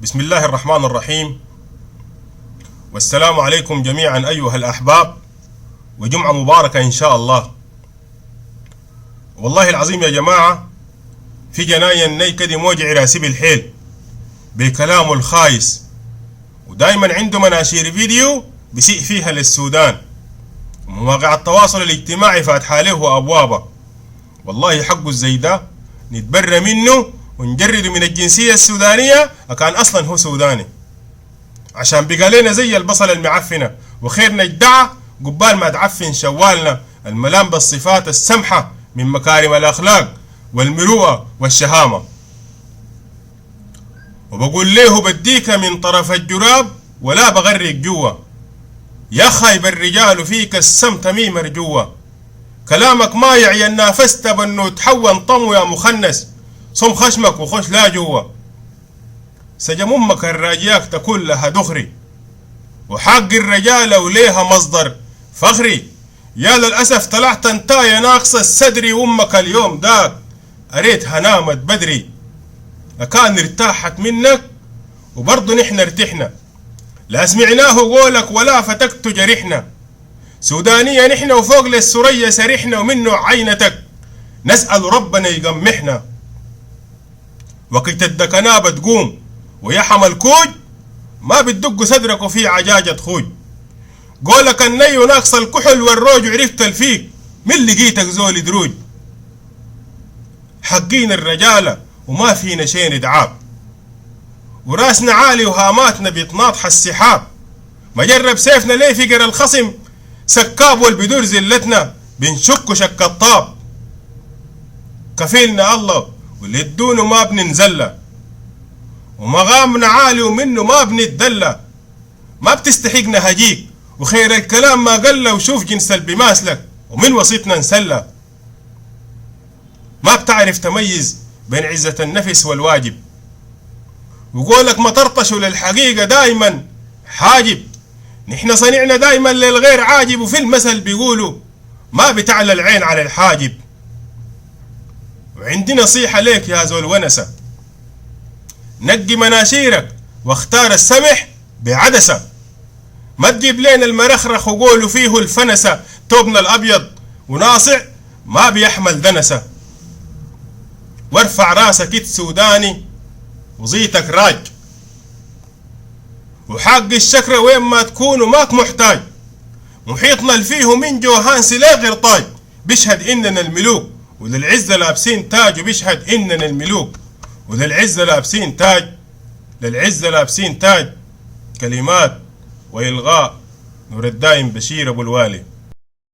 بسم الله الرحمن الرحيم، والسلام عليكم جميعا أيها الأحباب، وجمعة مباركة إن شاء الله. والله العظيم يا جماعة، في جناين ني كده موجع راسي بالحيل بكلامه الخايس، ودايما عنده مناشير فيديو بيسيء فيها للسودان، ومواقع التواصل الاجتماعي فاتحة عليه أبوابه. والله حقه زي ده نتبرى منه ونجرده من الجنسية السودانية أكان أصلا هو سوداني، عشان بقى لنا زي البصل المعفنة، وخيرنا ادعى قبال ما تعفن شوالنا الملام بالصفات السمحة من مكارم الأخلاق والمروءة والشهامة. وبقول له بديك من طرف الجراب ولا بغرق جوا، يا خايب الرجال فيك السم تميم مرجوا، كلامك ما يعي نافست بانه تحون طمو يا مخنس، صم خشمك وخش لا جوا، سجم امك الراجياك تكون لها دخري، وحق الرجالة وليها مصدر فخري. يا للأسف طلعت انتا يا ناقص الصدري، وامك اليوم داك اريتها نامت بدري، لكان ارتاحت منك وبرضه نحن ارتحنا، لا سمعناه قولك ولا فتكت جرحنا، سودانية نحن وفوق للسرية سرحنا، ومنه عينتك نسأل ربنا يقمحنا. وقت الدكنا بتقوم ويحم الكوج ما بتدق صدرك وفي عجاجة خوج، قولك الني وناقص الكحل والروج، وعرفت الفيك من لقيتك زول دروج، حقين الرجالة وما فينا شي ندعاب، وراسنا عالي وهاماتنا بيتناطح السحاب، ما جرب سيفنا ليه فقر الخصم سكاب، والبدور زلتنا بنشك شك الطاب، كفيلنا الله واللي ادونه ما بننزله، ومغامنا عالي ومنه ما بنتدلى، ما بتستحقنا هجيك وخير الكلام ما قل، وشوف جنس البماسلك ومن وسطنا نسلى، ما بتعرف تميز بين عزة النفس والواجب، وقولك ما ترطشوا للحقيقة دايما حاجب، نحن صنعنا دايما للغير عاجب، وفي المثل بيقولوا ما بتعلى العين على الحاجب. وعندي نصيحة ليك يا زول ونسة، نقي مناشيرك واختار السمح بعدسة، ما تجيب لنا المرخرخ وقولوا فيه الفنسة، توبنا الأبيض وناصع ما بيحمل دنسة، وارفع راسك إت سوداني وزيتك راج، وحق الشكرة وين ما تكون وماك محتاج، محيطنا الفيه من جوهانسي لا غرطاج، بيشهد إننا الملوك وللعزة لابسين تاج، وبيشهد إننا الملوك وللعزة لابسين تاج، للعزة لابسين تاج. كلمات وإلغاء نور الدايم بشير أبو الوالي.